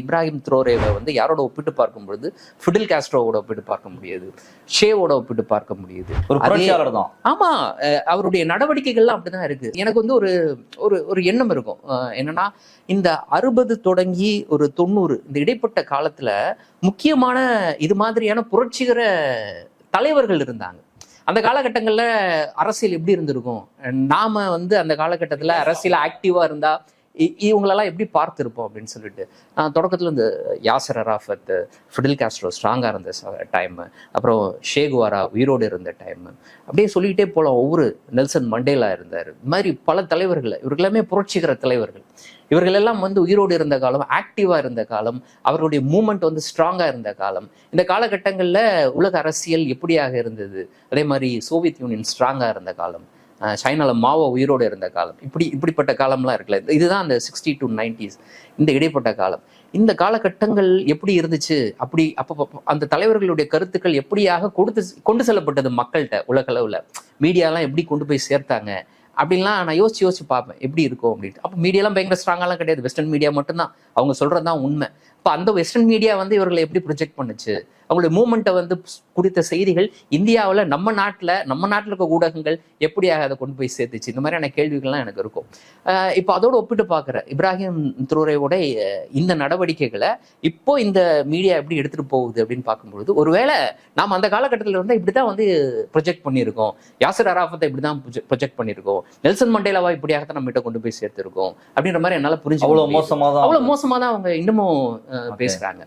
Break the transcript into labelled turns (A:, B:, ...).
A: இப்ராஹிம் த்ரோரேவை வந்து யாரோட ஒப்பிட்டு பார்க்கும் பொழுது ஃபிடல் காஸ்ட்ரோவோட ஒப்பிட்டு பார்க்க முடியுது, ஷேவோட ஒப்பிட்டு பார்க்க முடியுது.
B: ஒரு புரட்சியாளர் தான்.
A: ஆமா, அவருடைய நடவடிக்கைகள்லாம் அப்படிதான் இருக்கு. எனக்கு வந்து ஒரு ஒரு ஒரு எண்ணம் இருக்கும். என்னன்னா, இந்த 60 தொடங்கி ஒரு 90 இந்த இடைப்பட்ட காலத்துல முக்கியமான இது மாதிரியான புரட்சிகர தலைவர்கள் இருந்தாங்க. அந்த காலகட்டங்கள்ல அரசியல் எப்படி இருந்திருக்கும்? நாம வந்து அந்த காலகட்டத்துல அரசியல் ஆக்டிவா இருந்தா இவங்களெல்லாம் எப்படி பார்த்துருப்போம் அப்படின்னு சொல்லிட்டு தொடக்கத்தில் இந்த யாசர் அராஃபத், ஃபிடல் காஸ்ட்ரோ ஸ்ட்ராங்காக இருந்த டைமு, அப்புறம் ஷே குவாரா உயிரோடு இருந்த டைமு, அப்படியே சொல்லிக்கிட்டே போகலாம். ஒவ்வொரு நெல்சன் மண்டேலா இருந்தார். இது மாதிரி பல தலைவர்கள், இவர்களெல்லாமே புரட்சிகர தலைவர்கள். இவர்கள் எல்லாம் வந்து உயிரோடு இருந்த காலம், ஆக்டிவாக இருந்த காலம், அவர்களுடைய மூமெண்ட் வந்து ஸ்ட்ராங்காக இருந்த காலம். இந்த காலகட்டங்களில் உலக அரசியல் எப்படியாக இருந்தது, அதே மாதிரி சோவியத் யூனியன் ஸ்ட்ராங்காக இருந்த காலம், சைனாவில் மாவோ உயிரோடு இருந்த காலம், இப்படிப்பட்ட காலம்லாம் இருக்குல்ல. இதுதான் அந்த 60 to 90s இந்த இடைப்பட்ட காலம். இந்த காலகட்டங்கள் எப்படி இருந்துச்சு, அப்போ அந்த தலைவர்களுடைய கருத்துக்கள் எப்படியாக கொண்டு செல்லப்பட்டது மக்கள்கிட்ட உலகளவில், மீடியாலாம் எப்படி கொண்டு போய் சேர்த்தாங்க அப்படின்லாம் நான் யோசிச்சு பார்ப்பேன் எப்படி இருக்கும் அப்படின்ட்டு. அப்போ மீடியாலாம் பயங்கர ஸ்ட்ராங்காலாம் கிடையாது, வெஸ்டர்ன் மீடியா மட்டும்தான், அவங்க சொல்கிறதான் உண்மை. இப்போ அந்த வெஸ்டர்ன் மீடியா வந்து இவர்களை எப்படி ப்ரொஜெக்ட் பண்ணுச்சு, அவங்களுடைய மூமெண்ட்டை வந்து குறித்த செய்திகள் இந்தியாவில் நம்ம நாட்டில் இருக்க ஊடகங்கள் எப்படியாக அதை கொண்டு போய் சேர்த்துச்சு, இந்த மாதிரியான கேள்விகள்லாம் எனக்கு இருக்கும். இப்போ அதோடு ஒப்பிட்டு பார்க்குற இப்ராஹிம் த்ரோரேவோட இந்த நடவடிக்கைகளை இப்போ இந்த மீடியா எப்படி எடுத்துகிட்டு போகுது அப்படின்னு பார்க்கும்பொழுது, ஒருவேளை நாம் அந்த காலகட்டத்தில் வந்து இப்படி தான் வந்து ப்ரொஜெக்ட் பண்ணியிருக்கோம், யாசர் அராஃபத்தை இப்படி தான் ப்ரொஜெக்ட் பண்ணியிருக்கோம், நெல்சன் மண்டேலாவா இப்படியாகத்தான் நம்மகிட்ட கொண்டு போய் சேர்த்துருக்கோம் அப்படின்ற மாதிரி என்னால் புரிஞ்சு.
B: அவ்வளோ மோசமாக தான்
A: அவங்க இன்னமும் பேசுகிறாங்க.